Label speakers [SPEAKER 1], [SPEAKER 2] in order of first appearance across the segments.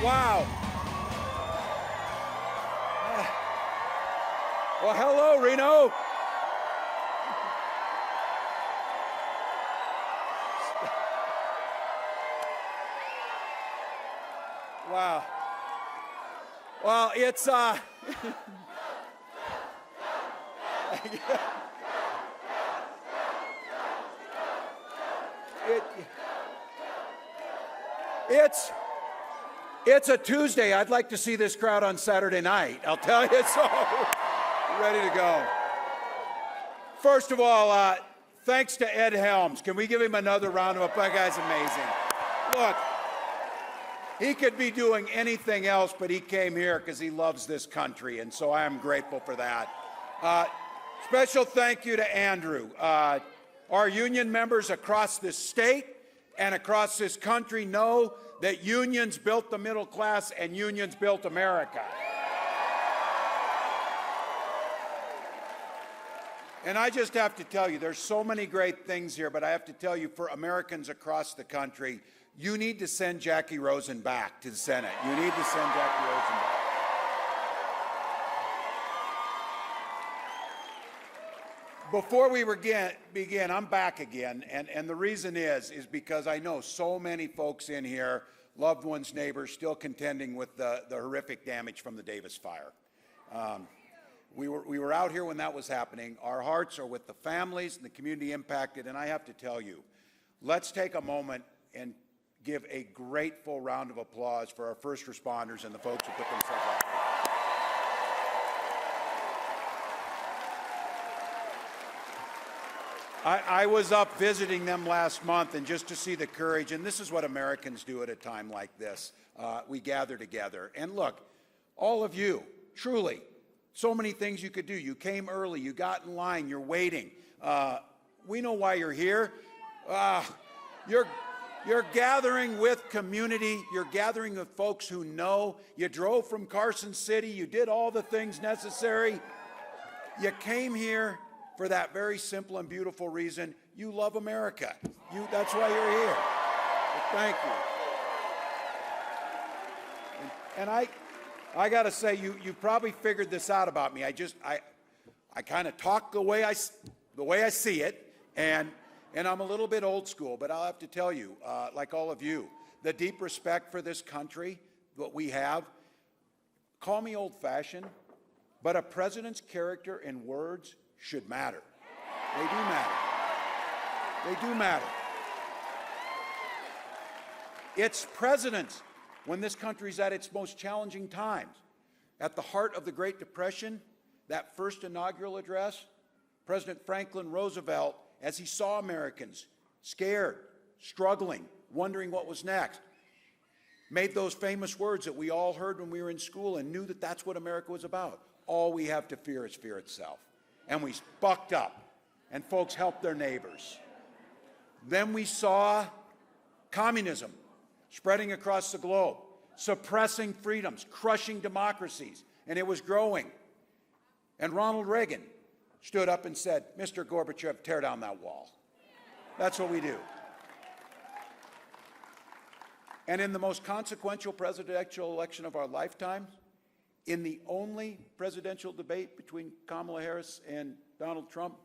[SPEAKER 1] Wow. Well, hello, Reno. Wow. Well, it's it's a Tuesday. I'd like to see this crowd on Saturday night. I'll tell you so. Ready to go. First of all, thanks to Ed Helms. Can we give him another round of applause? That guy's amazing. Look, he could be doing anything else, but he came here because he loves this country, and so I am grateful for that. Special thank you to Andrew. Our union members across this state and across this country know that unions built the middle class and unions built America. And I just have to tell you, there's so many great things here, but I have to tell you, for Americans across the country, you need to send Jackie Rosen back to the Senate. You need to send Jackie Rosen back. Before we begin, I'm back again, and the reason is because I know so many folks in here, loved ones, neighbors, still contending with the horrific damage from the Davis fire. We were out here when that was happening. Our hearts are with the families and the community impacted, and I have to tell you, let's take a moment and give a grateful round of applause for our first responders and the folks who put themselves out there. I was up visiting them last month, and just to see the courage, and this is what Americans do at a time like this. We gather together. And look, all of you, truly, so many things you could do. You came early, you got in line, you're waiting. We know why you're here. You're gathering with community. You're gathering with folks who know. You drove from Carson City. You did all the things necessary. You came here for that very simple and beautiful reason. You love America. That's why you're here. So thank you. And I got to say, you probably figured this out about me. I kind of talk the way I see it, and I'm a little bit old school, but I'll have to tell you, like all of you, the deep respect for this country, what we have. Call me old-fashioned, but a president's character and words should matter. They do matter. They do matter. It's presidents, when this country's at its most challenging times, at the heart of the Great Depression, that first inaugural address, President Franklin Roosevelt, as he saw Americans scared, struggling, wondering what was next, made those famous words that we all heard when we were in school and knew that that's what America was about. All we have to fear is fear itself. And we bucked up, and folks helped their neighbors. Then we saw communism spreading across the globe, suppressing freedoms, crushing democracies, and it was growing. And Ronald Reagan stood up and said, "Mr. Gorbachev, tear down that wall." That's what we do. And in the most consequential presidential election of our lifetime, in the only presidential debate between Kamala Harris and Donald Trump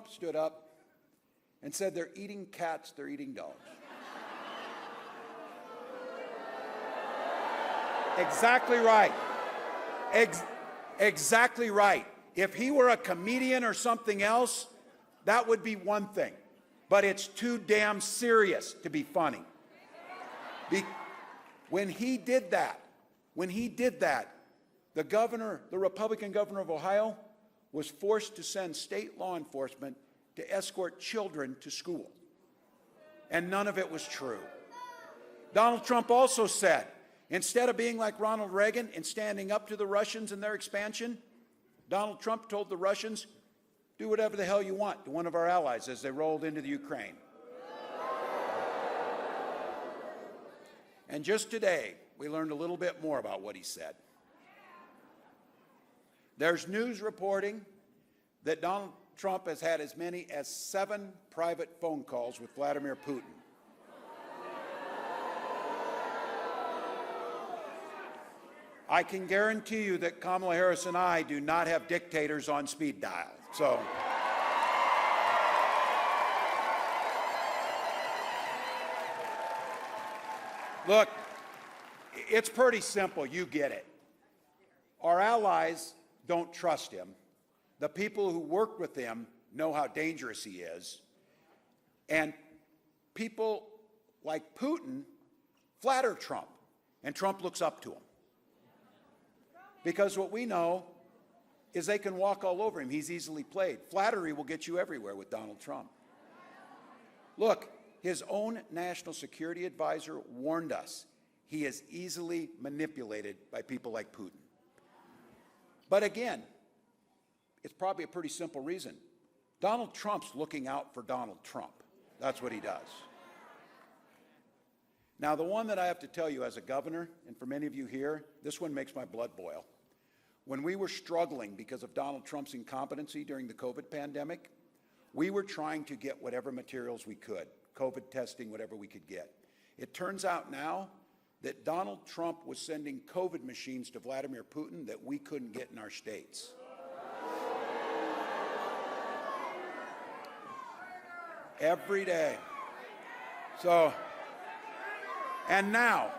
[SPEAKER 1] stood up and said, "They're eating cats, they're eating dogs." Exactly right. Exactly right. If he were a comedian or something else, that would be one thing. But it's too damn serious to be funny. When he did that, the Republican governor of Ohio was forced to send state law enforcement to escort children to school. And none of it was true. Donald Trump also said, instead of being like Ronald Reagan and standing up to the Russians and their expansion, Donald Trump told the Russians, "Do whatever the hell you want," to one of our allies as they rolled into the Ukraine. And just today, we learned a little bit more about what he said. There's news reporting that Donald Trump has had as many as 7 private phone calls with Vladimir Putin. I can guarantee you that Kamala Harris and I do not have dictators on speed dial. So, look, it's pretty simple. You get it. Our allies don't trust him. The people who work with him know how dangerous he is. And people like Putin flatter Trump, and Trump looks up to him. Because what we know is they can walk all over him. He's easily played. Flattery will get you everywhere with Donald Trump. Look, his own national security advisor warned us he is easily manipulated by people like Putin. But again, it's probably a pretty simple reason. Donald Trump's looking out for Donald Trump. That's what he does. Now, the one that I have to tell you as a governor, and for many of you here, this one makes my blood boil. When we were struggling because of Donald Trump's incompetency during the COVID pandemic, we were trying to get whatever materials we could, COVID testing, whatever we could get. It turns out now that Donald Trump was sending COVID machines to Vladimir Putin that we couldn't get in our states. Every day. So, and now,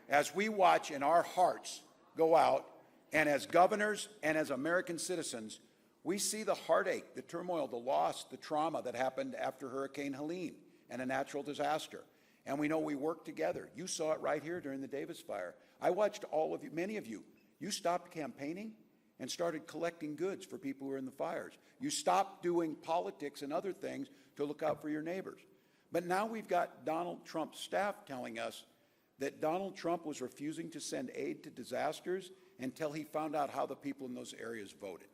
[SPEAKER 1] as we watch and our hearts go out, and as governors and as American citizens, we see the heartache, the turmoil, the loss, the trauma that happened after Hurricane Helene and a natural disaster. And we know we work together. You saw it right here during the Davis fire. I watched all of you, many of you. You stopped campaigning and started collecting goods for people who were in the fires. You stopped doing politics and other things to look out for your neighbors. But now we've got Donald Trump's staff telling us that Donald Trump was refusing to send aid to disasters until he found out how the people in those areas voted.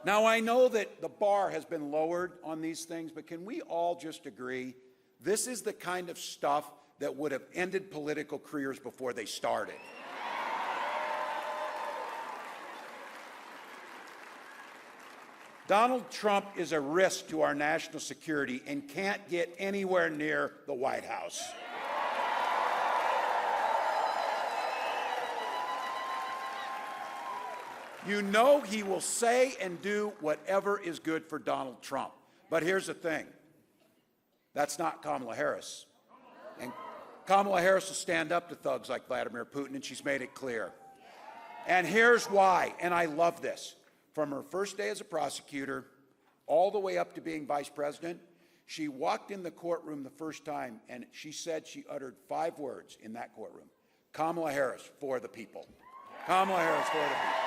[SPEAKER 1] Now, I know that the bar has been lowered on these things, but can we all just agree this is the kind of stuff that would have ended political careers before they started? Donald Trump is a risk to our national security and can't get anywhere near the White House. You know he will say and do whatever is good for Donald Trump. But here's the thing. That's not Kamala Harris. And Kamala Harris will stand up to thugs like Vladimir Putin, and she's made it clear. And here's why, and I love this. From her first day as a prosecutor all the way up to being vice president, she walked in the courtroom the first time, and she said she uttered 5 words in that courtroom. Kamala Harris, for the people. Kamala Harris, for the people.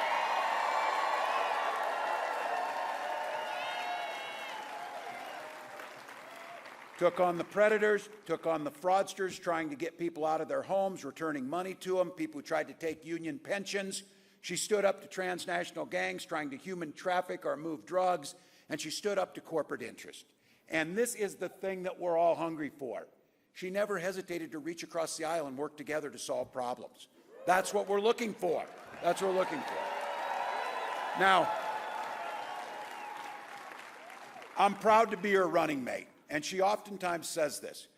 [SPEAKER 1] Took on the predators, took on the fraudsters trying to get people out of their homes, returning money to them, people who tried to take union pensions. She stood up to transnational gangs trying to human traffic or move drugs, and she stood up to corporate interest. And this is the thing that we're all hungry for. She never hesitated to reach across the aisle and work together to solve problems. That's what we're looking for. That's what we're looking for. Now, I'm proud to be her running mate, and she oftentimes says this.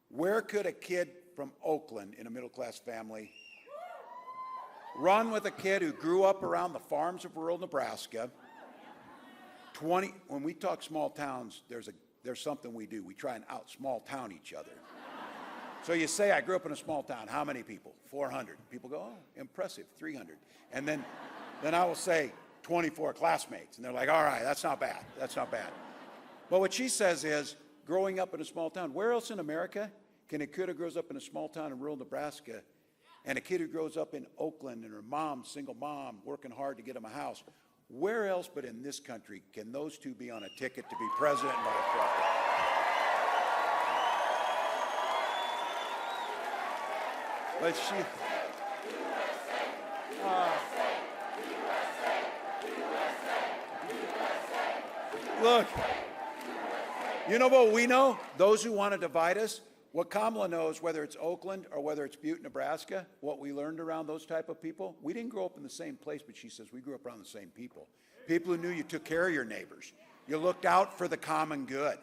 [SPEAKER 1] Where could a kid from Oakland in a middle-class family run with a kid who grew up around the farms of rural Nebraska? When we talk small towns, there's something we do. We try and out-small town each other. So you say, I grew up in a small town. How many people? 400. People go, oh, impressive, 300. And then I will say 24 classmates. And they're like, all right, that's not bad. That's not bad. But what she says is, growing up in a small town, where else in America can a kid who grows up in a small town in rural Nebraska and a kid who grows up in Oakland and her mom, single mom, working hard to get him a house, where else but in this country can those two be on a ticket to be president and vice president? But she... Look, you know what we know? Those who want to divide us, what Kamala knows, whether it's Oakland or whether it's Butte, Nebraska, what we learned around those type of people, we didn't grow up in the same place, but she says we grew up around the same people. People who knew you took care of your neighbors. You looked out for the common good.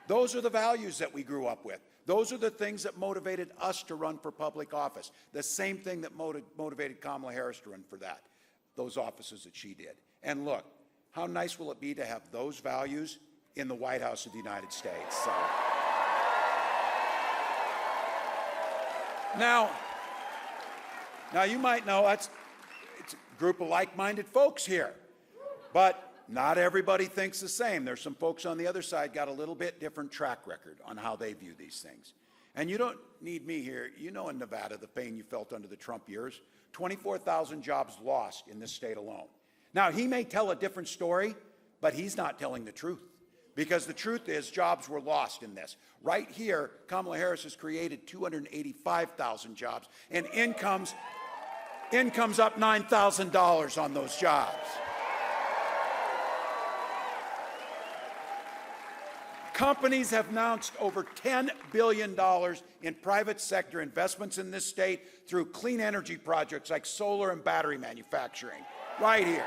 [SPEAKER 1] Those are the values that we grew up with. Those are the things that motivated us to run for public office. The same thing that motivated Kamala Harris to run for those offices that she did. And look, how nice will it be to have those values in the White House of the United States? So. Now you might know it's a group of like-minded folks here, but not everybody thinks the same. There's some folks on the other side got a little bit different track record on how they view these things. And you don't need me here. You know in Nevada the pain you felt under the Trump years. 24,000 jobs lost in this state alone. Now, he may tell a different story, but he's not telling the truth. Because the truth is jobs were lost in this. Right here, Kamala Harris has created 285,000 jobs, and income's up $9,000 on those jobs. Companies have announced over $10 billion in private sector investments in this state through clean energy projects like solar and battery manufacturing, right here.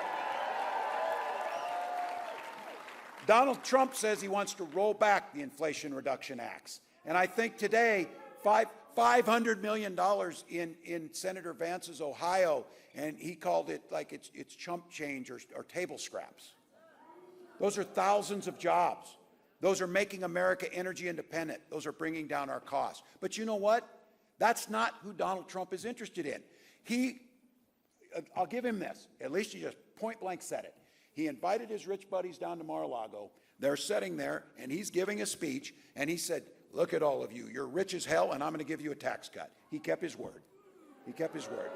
[SPEAKER 1] Donald Trump says he wants to roll back the Inflation Reduction Acts. And I think today, $500 million in Senator Vance's Ohio, and he called it like it's chump change or table scraps. Those are thousands of jobs. Those are making America energy independent. Those are bringing down our costs. But you know what? That's not who Donald Trump is interested in. I'll give him this. At least he just point blank said it. He invited his rich buddies down to Mar-a-Lago. They're sitting there, and he's giving a speech, and he said, look at all of you. You're rich as hell, and I'm going to give you a tax cut. He kept his word. He kept his word.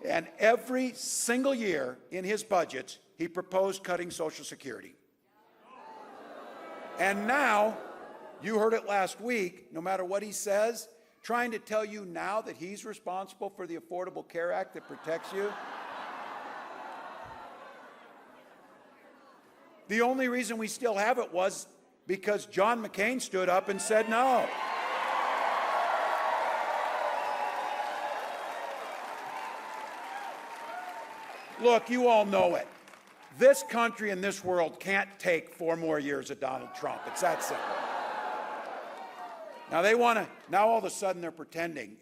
[SPEAKER 1] And every single year in his budgets, he proposed cutting Social Security. And now, you heard it last week, no matter what he says, trying to tell you now that he's responsible for the Affordable Care Act that protects you. The only reason we still have it was because John McCain stood up and said no. Look, you all know it. This country and this world can't take 4 more years of Donald Trump. It's that simple. Now now all of a sudden they're pretending.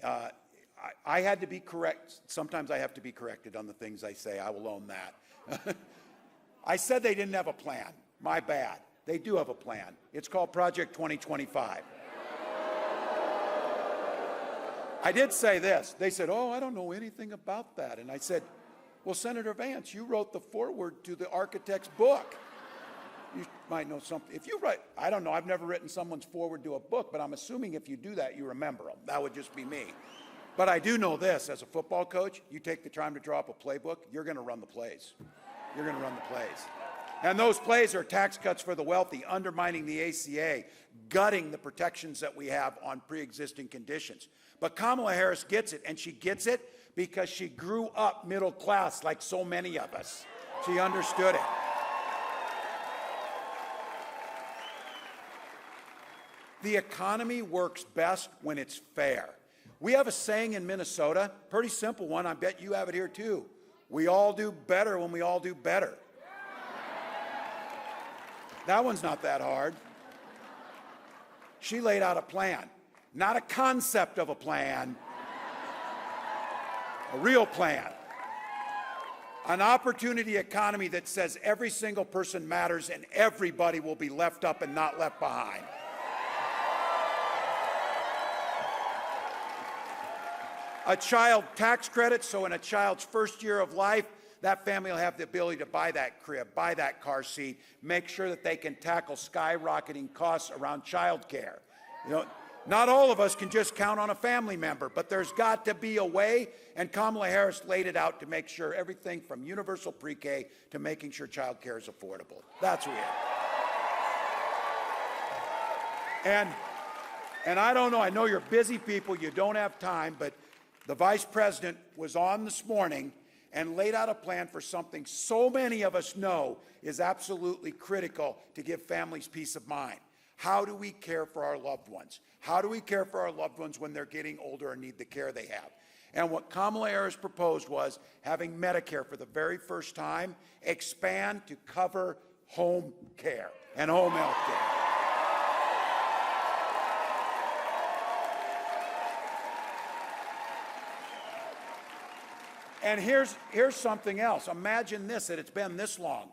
[SPEAKER 1] I had to be correct. Sometimes I have to be corrected on the things I say. I will own that. I said they didn't have a plan. My bad. They do have a plan. It's called Project 2025. I did say this. They said, oh, I don't know anything about that. And I said, well, Senator Vance, you wrote the foreword to the architect's book. You might know something. If you write, I don't know, I've never written someone's foreword to a book, but I'm assuming if you do that, you remember them. That would just be me. But I do know this, as a football coach, you take the time to draw up a playbook, you're going to run the plays. You're going to run the plays. And those plays are tax cuts for the wealthy, undermining the ACA, gutting the protections that we have on pre-existing conditions. But Kamala Harris gets it, and she gets it because she grew up middle class like so many of us. She understood it. The economy works best when it's fair. We have a saying in Minnesota, pretty simple one, I bet you have it here too. We all do better when we all do better. That one's not that hard. She laid out a plan, not a concept of a plan, a real plan. An opportunity economy that says every single person matters and everybody will be left up and not left behind. A child tax credit, so in a child's first year of life, that family will have the ability to buy that crib, buy that car seat, make sure that they can tackle skyrocketing costs around child care. You know, not all of us can just count on a family member, but there's got to be a way, and Kamala Harris laid it out to make sure everything from universal pre-K to making sure child care is affordable. That's real. And I don't know, I know you're busy people, you don't have time, but the Vice President was on this morning and laid out a plan for something so many of us know is absolutely critical to give families peace of mind. How do we care for our loved ones? How do we care for our loved ones when they're getting older and need the care they have? And what Kamala Harris proposed was having Medicare for the very first time expand to cover home care and home health care. And here's something else. Imagine this, that it's been this long.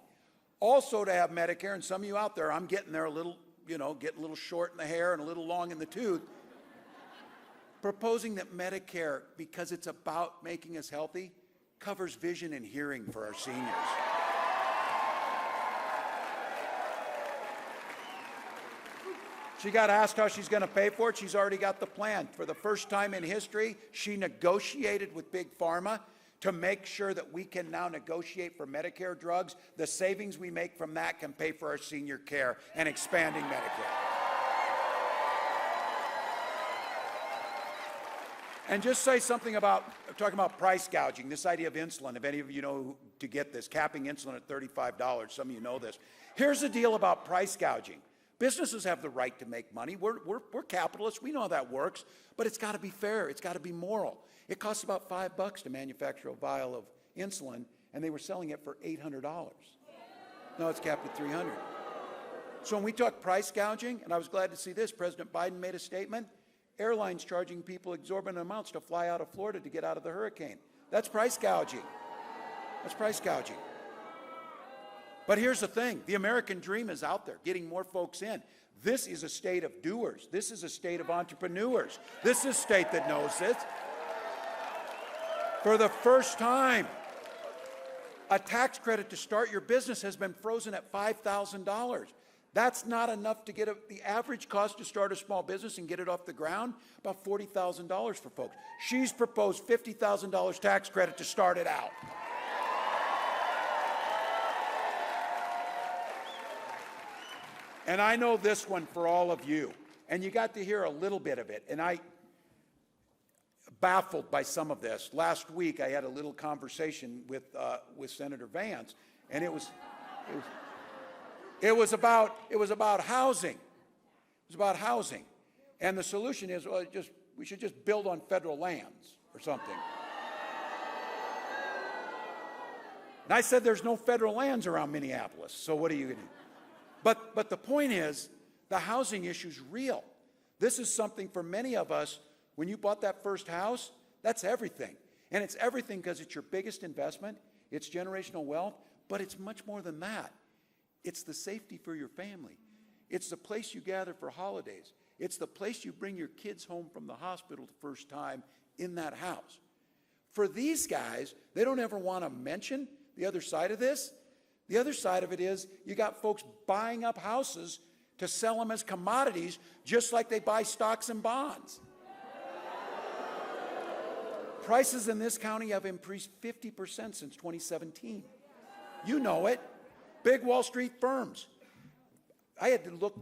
[SPEAKER 1] Also to have Medicare, and some of you out there, I'm getting there a little, getting a little short in the hair and a little long in the tooth. Proposing that Medicare, because it's about making us healthy, covers vision and hearing for our seniors. She got asked how she's going to pay for it. She's already got the plan. For the first time in history, she negotiated with Big Pharma to make sure that we can now negotiate for Medicare drugs. The savings we make from that can pay for our senior care and expanding Medicare. And just say something about, talking about price gouging, this idea of insulin. If any of you know to get this, capping insulin at $35, some of you know this. Here's the deal about price gouging. Businesses have the right to make money. We're capitalists. We know how that works. But it's got to be fair. It's got to be moral. It costs about $5 to manufacture a vial of insulin, and they were selling it for $800. Now it's capped at $300. So when we talk price gouging, and I was glad to see this, President Biden made a statement, airlines charging people exorbitant amounts to fly out of Florida to get out of the hurricane. That's price gouging. That's price gouging. But here's the thing, the American dream is out there, getting more folks in. This is a state of doers. This is a state of entrepreneurs. This is a state that knows this. For the first time, a tax credit to start your business has been frozen at $5,000. That's not enough to get the average cost to start a small business and get it off the ground, about $40,000 for folks. She's proposed $50,000 tax credit to start it out. And I know this one for all of you, and you got to hear a little bit of it, and I baffled by some of this. Last week I had a little conversation with Senator Vance, and it was about housing. It was about housing, and the solution is, well, we should just build on federal lands or something. And I said, there's no federal lands around Minneapolis, so what are you going to do? But the point is, the housing issue is real. This is something for many of us, when you bought that first house, that's everything. And it's everything because it's your biggest investment, it's generational wealth, but it's much more than that. It's the safety for your family. It's the place you gather for holidays. It's the place you bring your kids home from the hospital the first time in that house. For these guys, they don't ever want to mention the other side of this. The other side of it is you got folks buying up houses to sell them as commodities, just like they buy stocks and bonds. Prices in this county have increased 50% since 2017. You know it. Big Wall Street firms. I had to look,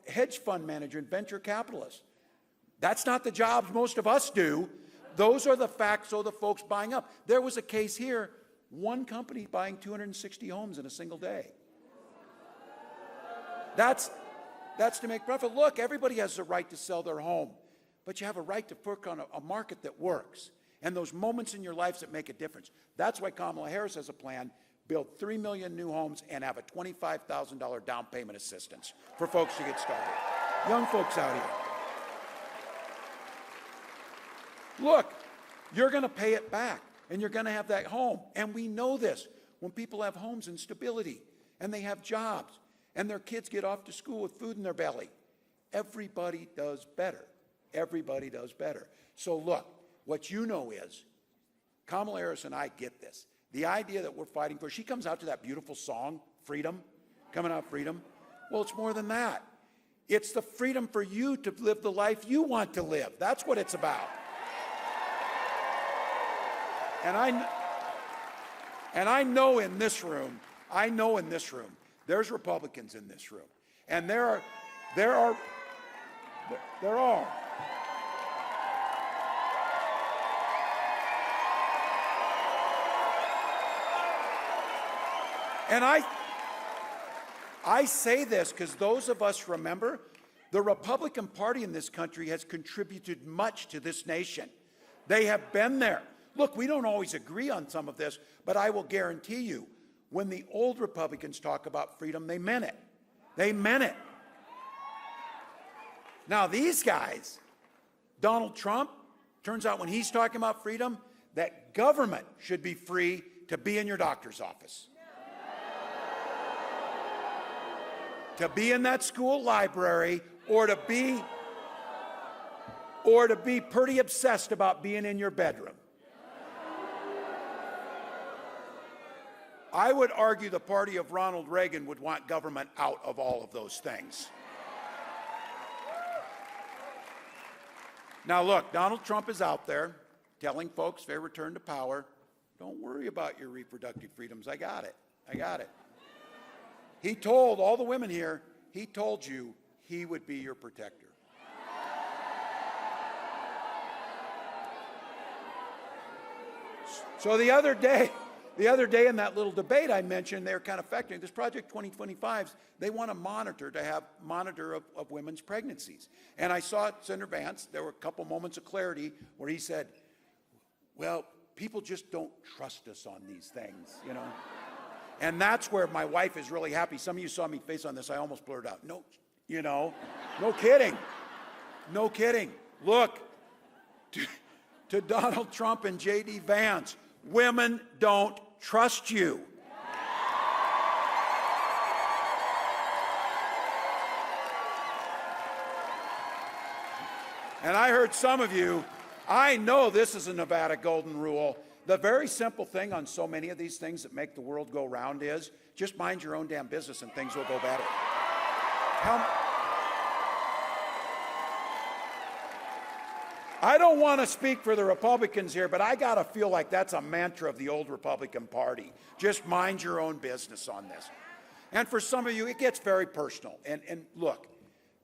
[SPEAKER 1] hedge fund manager and venture capitalists. That's not the jobs most of us do. Those are the facts of the folks buying up. There was a case here, one company buying 260 homes in a single day. That's to make profit. Look, everybody has the right to sell their home, but you have a right to work on a market that works and those moments in your lives that make a difference. That's why Kamala Harris has a plan, build 3 million new homes and have a $25,000 down payment assistance for folks to get started. Young folks out here. Look, you're going to pay it back. And you're going to have that home. And we know this. When people have homes and stability, and they have jobs, and their kids get off to school with food in their belly, everybody does better. Everybody does better. So look, what you know is, Kamala Harris and I get this. The idea that we're fighting for, she comes out to that beautiful song, Freedom, coming out Freedom. Well, it's more than that. It's the freedom for you to live the life you want to live. That's what it's about. And I know in this room, there's Republicans in this room. And there are. And I say this because those of us remember, the Republican Party in this country has contributed much to this nation. They have been there. Look, we don't always agree on some of this, but I will guarantee you, when the old Republicans talk about freedom, they meant it. They meant it. Now, these guys, Donald Trump, turns out when he's talking about freedom, that government should be free to be in your doctor's office, to be in that school library, or to be pretty obsessed about being in your bedroom. I would argue the party of Ronald Reagan would want government out of all of those things. Now look, Donald Trump is out there telling folks if they return to power, don't worry about your reproductive freedoms. I got it. I got it. He told all the women here, he told you he would be your protector. So the other day in that little debate I mentioned, they're kind of factoring this Project 2025's, they want to monitor of women's pregnancies. And I saw Senator Vance, there were a couple moments of clarity where he said, well, people just don't trust us on these things, you know. And that's where my wife is really happy. Some of you saw me face on this, I almost blurted out, no, you know, no kidding. No kidding. Look, to Donald Trump and J.D. Vance, women don't trust you. And I heard some of you, I know this is a Nevada golden rule. The very simple thing on so many of these things that make the world go round is just mind your own damn business and things will go better. I don't want to speak for the Republicans here, but I got to feel like that's a mantra of the old Republican Party. Just mind your own business on this. And for some of you, it gets very personal. And look,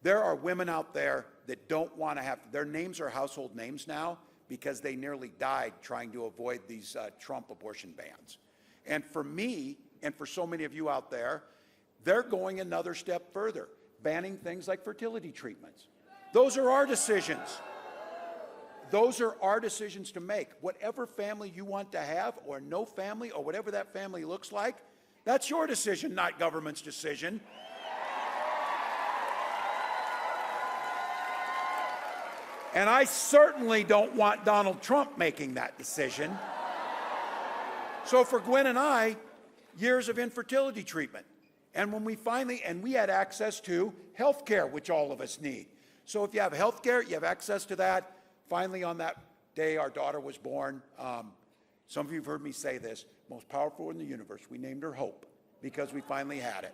[SPEAKER 1] there are women out there that don't want to have, their names are household names now because they nearly died trying to avoid these Trump abortion bans. And for me, and for so many of you out there, they're going another step further, banning things like fertility treatments. Those are our decisions. Those are our decisions to make. Whatever family you want to have, or no family, or whatever that family looks like, that's your decision, not government's decision. And I certainly don't want Donald Trump making that decision. So for Gwen and I, years of infertility treatment. And when we we had access to health care, which all of us need. So if you have health care, you have access to that. Finally, on that day, our daughter was born. Some of you have heard me say this, most powerful in the universe. We named her Hope because we finally had it.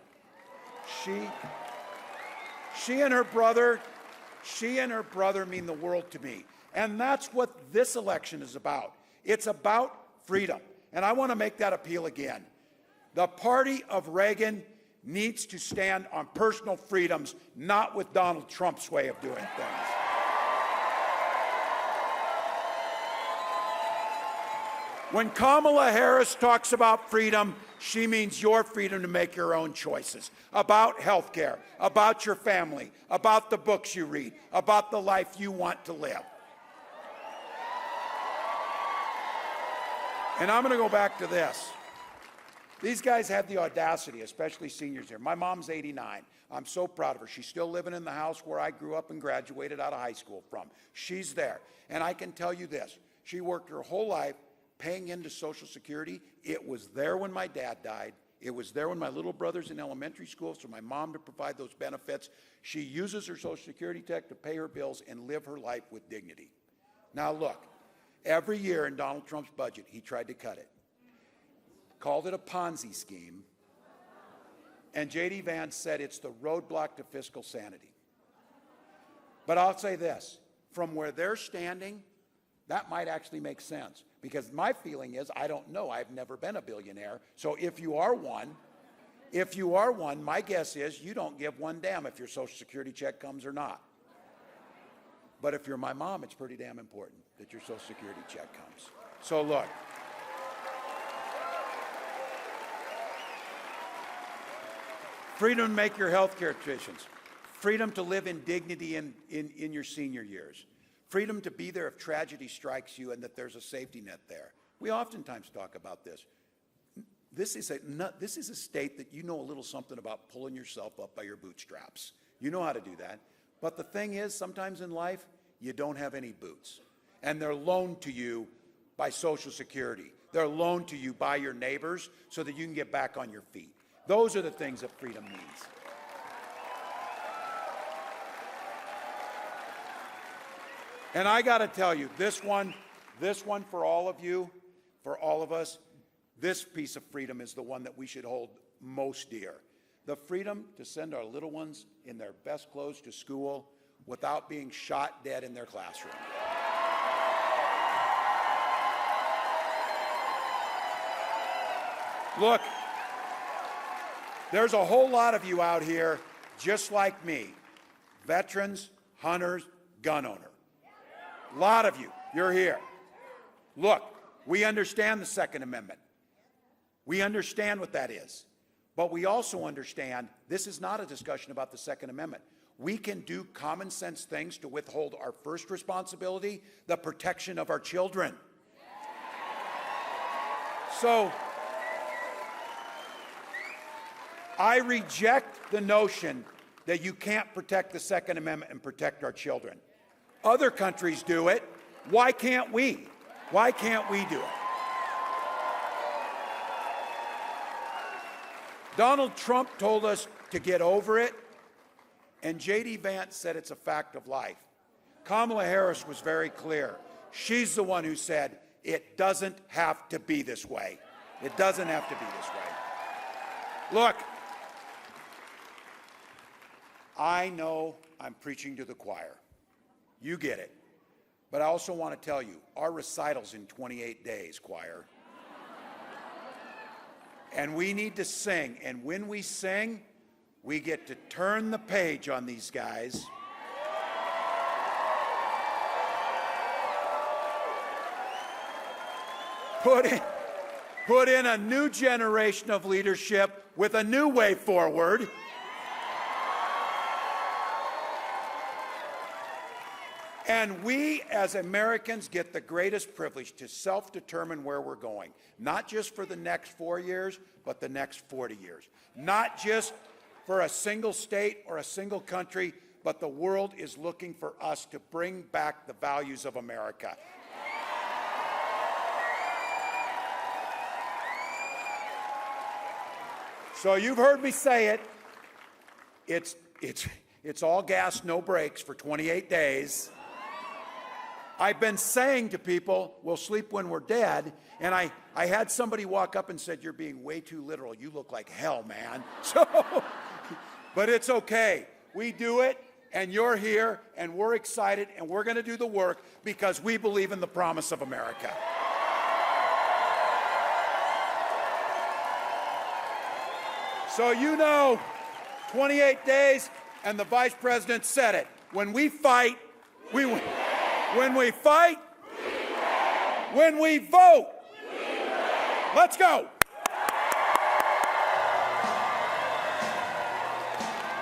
[SPEAKER 1] She and her brother mean the world to me. And that's what this election is about. It's about freedom. And I want to make that appeal again. The party of Reagan needs to stand on personal freedoms, not with Donald Trump's way of doing things. When Kamala Harris talks about freedom, she means your freedom to make your own choices about health care, about your family, about the books you read, about the life you want to live. And I'm going to go back to this. These guys had the audacity, especially seniors here. My mom's 89. I'm so proud of her. She's still living in the house where I grew up and graduated out of high school from. She's there. And I can tell you this. She worked her whole life paying into Social Security. It was there when my dad died. It was there when my little brother's in elementary school, so my mom to provide those benefits. She uses her Social Security check to pay her bills and live her life with dignity. Now look, every year in Donald Trump's budget, he tried to cut it. Called it a Ponzi scheme. And J.D. Vance said it's the roadblock to fiscal sanity. But I'll say this, from where they're standing, that might actually make sense. Because my feeling is, I don't know, I've never been a billionaire. So if you are one, my guess is you don't give one damn if your Social Security check comes or not. But if you're my mom, it's pretty damn important that your Social Security check comes. So look. Freedom to make your health care decisions. Freedom to live in dignity in your senior years. Freedom to be there if tragedy strikes you and that there's a safety net there. We oftentimes talk about this. This is a state that you know a little something about pulling yourself up by your bootstraps. You know how to do that. But the thing is, sometimes in life, you don't have any boots. And they're loaned to you by Social Security. They're loaned to you by your neighbors so that you can get back on your feet. Those are the things that freedom means. And I got to tell you, this one for all of you, for all of us, this piece of freedom is the one that we should hold most dear. The freedom to send our little ones in their best clothes to school without being shot dead in their classroom. Look, there's a whole lot of you out here just like me, veterans, hunters, gun owners. A lot of you, you're here. Look, we understand the Second Amendment. We understand what that is. But we also understand this is not a discussion about the Second Amendment. We can do common sense things to withhold our first responsibility, the protection of our children. So I reject the notion that you can't protect the Second Amendment and protect our children. Other countries do it. Why can't we? Why can't we do it? Donald Trump told us to get over it, and J.D. Vance said it's a fact of life. Kamala Harris was very clear. She's the one who said, it doesn't have to be this way. It doesn't have to be this way. Look, I know I'm preaching to the choir. You get it. But I also want to tell you, our recital's in 28 days, choir. And we need to sing. And when we sing, we get to turn the page on these guys. Put in a new generation of leadership with a new way forward. And we, as Americans, get the greatest privilege to self-determine where we're going, not just for the next 4 years, but the next 40 years. Not just for a single state or a single country, but the world is looking for us to bring back the values of America. So you've heard me say it. It's all gas, no brakes for 28 days. I've been saying to people, we'll sleep when we're dead, and I had somebody walk up and said, you're being way too literal. You look like hell, man. So, but it's okay. We do it, and you're here, and we're excited, and we're going to do the work because we believe in the promise of America. So you know, 28 days, and the Vice President said it. When we fight, we win. When we fight, we win. When we vote, we win. Let's go.